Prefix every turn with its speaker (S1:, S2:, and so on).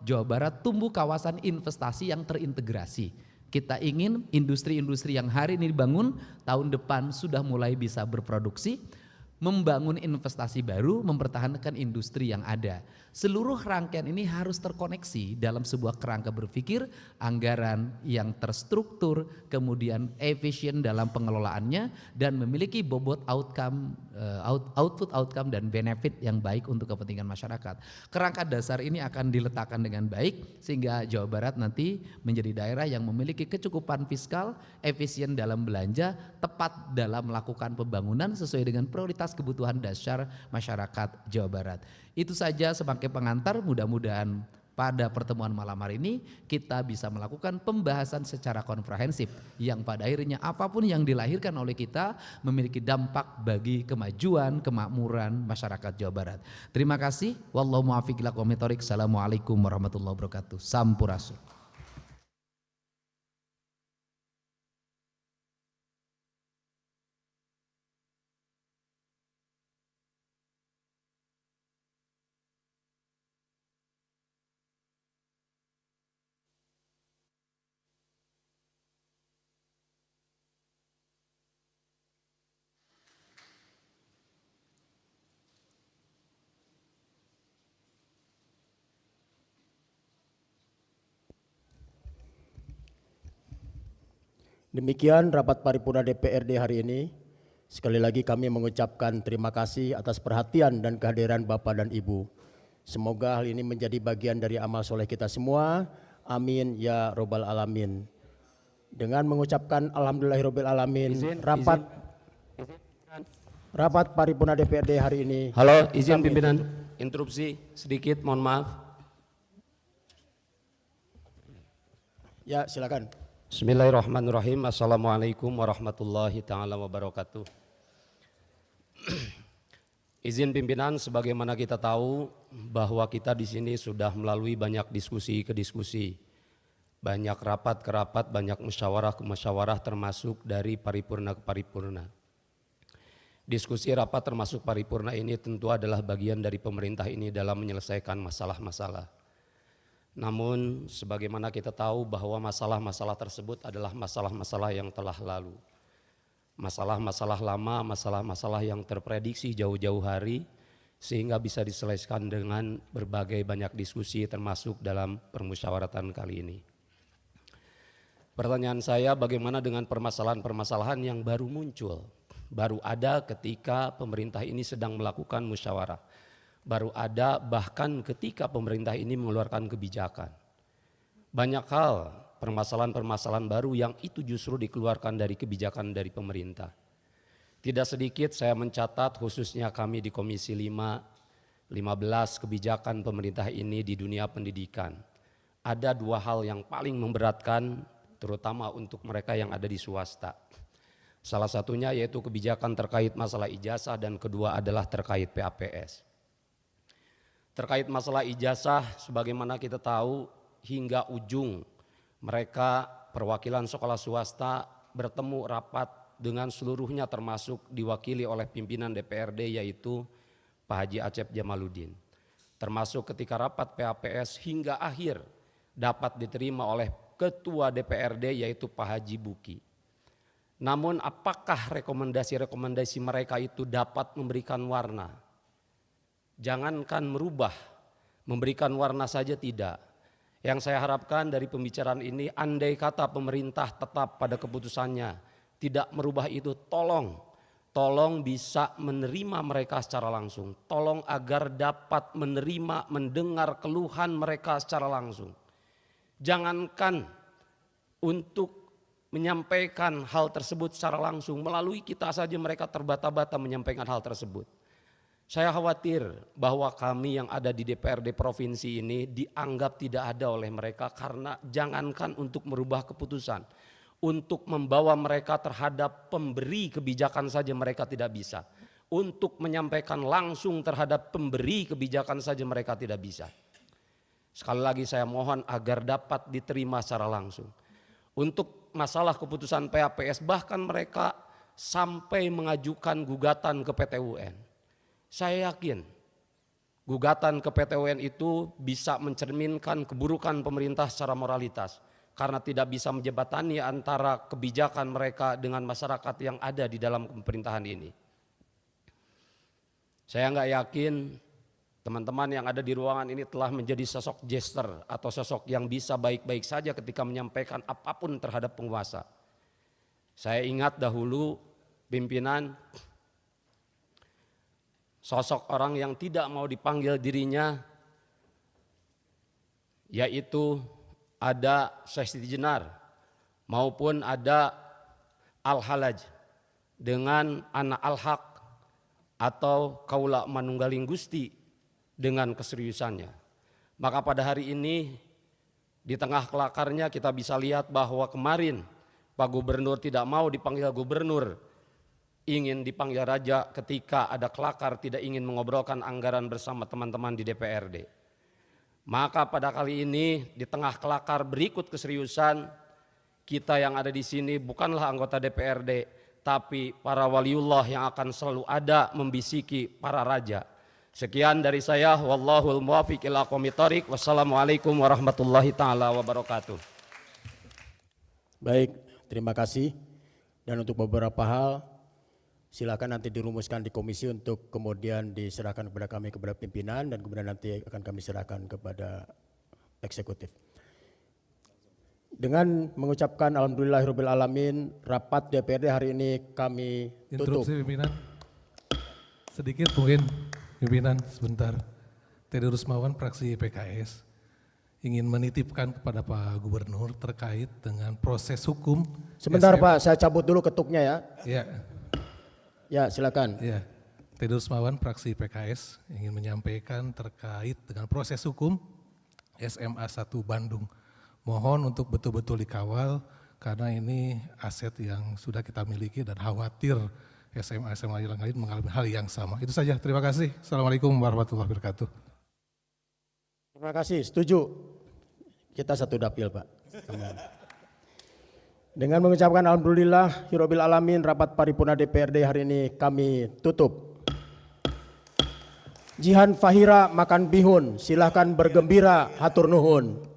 S1: Jawa Barat tumbuh kawasan investasi yang terintegrasi. Kita ingin industri-industri yang hari ini dibangun tahun depan sudah mulai bisa berproduksi, membangun investasi baru, mempertahankan industri yang ada. Seluruh rangkaian ini harus terkoneksi dalam sebuah kerangka berpikir, anggaran yang terstruktur, kemudian efisien dalam pengelolaannya, dan memiliki bobot output outcome dan benefit yang baik untuk kepentingan masyarakat. Kerangka dasar ini akan diletakkan dengan baik sehingga Jawa Barat nanti menjadi daerah yang memiliki kecukupan fiskal, efisien dalam belanja, tepat dalam melakukan pembangunan sesuai dengan prioritas kebutuhan dasar masyarakat Jawa Barat. Itu saja sebagai pengantar, mudah-mudahan pada pertemuan malam hari ini kita bisa melakukan pembahasan secara komprehensif yang pada akhirnya apapun yang dilahirkan oleh kita memiliki dampak bagi kemajuan, kemakmuran masyarakat Jawa Barat. Terima kasih. Wallahu muwaffiq ila aqwamit thoriq. Assalamualaikum warahmatullahi wabarakatuh. Sampurasun.
S2: Demikian rapat paripurna DPRD hari ini. Sekali lagi kami mengucapkan terima kasih atas perhatian dan kehadiran Bapak dan Ibu. Semoga hal ini menjadi bagian dari amal soleh kita semua. Amin ya robbal alamin. Dengan mengucapkan alhamdulillahirabbil alamin, rapat paripurna DPRD hari ini.
S3: Halo, izin pimpinan interupsi sedikit, mohon maaf.
S2: Ya, silakan.
S3: Bismillahirrahmanirrahim. Assalamualaikum warahmatullahi ta'ala wabarakatuh. Izin pimpinan, sebagaimana kita tahu bahwa kita di sini sudah melalui banyak diskusi ke diskusi, banyak rapat ke rapat, banyak musyawarah ke musyawarah, termasuk dari paripurna ke paripurna. Diskusi rapat termasuk paripurna ini tentu adalah bagian dari pemerintah ini dalam menyelesaikan masalah-masalah. Namun sebagaimana kita tahu bahwa masalah-masalah tersebut adalah masalah-masalah yang telah lalu. Masalah-masalah lama, masalah-masalah yang terprediksi jauh-jauh hari sehingga bisa diselesaikan dengan berbagai banyak diskusi termasuk dalam permusyawaratan kali ini. Pertanyaan saya, bagaimana dengan permasalahan-permasalahan yang baru muncul, baru ada ketika pemerintah ini sedang melakukan musyawarah, baru ada bahkan ketika pemerintah ini mengeluarkan kebijakan. Banyak hal, permasalahan-permasalahan baru yang itu justru dikeluarkan dari kebijakan dari pemerintah. Tidak sedikit saya mencatat, khususnya kami di Komisi 5, 15 kebijakan pemerintah ini di dunia pendidikan. Ada dua hal yang paling memberatkan, terutama untuk mereka yang ada di swasta. Salah satunya yaitu kebijakan terkait masalah ijazah dan kedua adalah terkait PAPS. Terkait masalah ijazah, sebagaimana kita tahu hingga ujung mereka perwakilan sekolah swasta bertemu rapat dengan seluruhnya termasuk diwakili oleh pimpinan DPRD yaitu Pak Haji Acep Jamaluddin. Termasuk ketika rapat PAPS hingga akhir dapat diterima oleh Ketua DPRD yaitu Pak Haji Buki. Namun apakah rekomendasi-rekomendasi mereka itu dapat memberikan warna? Jangankan merubah, memberikan warna saja tidak. Yang saya harapkan dari pembicaraan ini, andai kata pemerintah tetap pada keputusannya, tidak merubah itu, tolong bisa menerima mereka secara langsung. Tolong agar dapat menerima, mendengar keluhan mereka secara langsung. Jangankan untuk menyampaikan hal tersebut secara langsung, melalui kita saja mereka terbata-bata menyampaikan hal tersebut. Saya khawatir bahwa kami yang ada di DPRD provinsi ini dianggap tidak ada oleh mereka karena jangankan untuk merubah keputusan, untuk membawa mereka terhadap pemberi kebijakan saja mereka tidak bisa. Untuk menyampaikan langsung terhadap pemberi kebijakan saja mereka tidak bisa. Sekali lagi saya mohon agar dapat diterima secara langsung. Untuk masalah keputusan PAPS bahkan mereka sampai mengajukan gugatan ke PT UN. Saya yakin Gugatan ke PT UN itu bisa mencerminkan keburukan pemerintah secara moralitas karena tidak bisa menjembatani antara kebijakan mereka dengan masyarakat yang ada di dalam pemerintahan ini. Saya nggak yakin teman-teman yang ada di ruangan ini telah menjadi sosok jester atau sosok yang bisa baik-baik saja ketika menyampaikan apapun terhadap penguasa. Saya ingat dahulu pimpinan, sosok orang yang tidak mau dipanggil dirinya, yaitu ada Syekh Siti Jenar maupun ada Al-Halaj dengan anak Al-Haq atau Kaula Manunggaling Gusti dengan keseriusannya. Maka pada hari ini di tengah kelakarnya kita bisa lihat bahwa kemarin Pak Gubernur tidak mau dipanggil gubernur, ingin dipanggil raja ketika ada kelakar, tidak ingin mengobrolkan anggaran bersama teman-teman di DPRD. Maka pada kali ini di tengah kelakar berikut keseriusan, kita yang ada di sini bukanlah anggota DPRD, tapi para waliullah yang akan selalu ada membisiki para raja. Sekian dari saya, wallahul muwaffiq ila aqwamit thoriq. Wassalamualaikum warahmatullahi taala wabarakatuh.
S2: Baik, terima kasih. Dan untuk beberapa hal silakan nanti dirumuskan di komisi untuk kemudian diserahkan kepada kami, kepada pimpinan, dan kemudian nanti akan kami serahkan kepada eksekutif. Dengan mengucapkan alhamdulillahirabbil alamin, rapat DPRD hari ini kami tutup.
S4: Interupsi pimpinan. Sedikit mungkin pimpinan sebentar. Teddy Rusmawan fraksi PKS ingin menitipkan kepada Pak Gubernur terkait dengan proses hukum.
S2: Sebentar Pak, saya cabut dulu ketuknya ya.
S4: Ya.
S2: Ya, silakan.
S4: Ya. Teddy Rusmawan fraksi PKS ingin menyampaikan terkait dengan proses hukum SMA 1 Bandung. Mohon untuk betul-betul dikawal karena ini aset yang sudah kita miliki dan khawatir SMA-SMA yang lain mengalami hal yang sama. Itu saja, terima kasih. Assalamualaikum warahmatullahi wabarakatuh.
S2: Terima kasih, setuju. Kita satu dapil Pak. Dengan mengucapkan alhamdulillahirabbil alamin, rapat paripurna DPRD hari ini kami tutup. Jihan Fahira makan bihun, silahkan bergembira, hatur nuhun.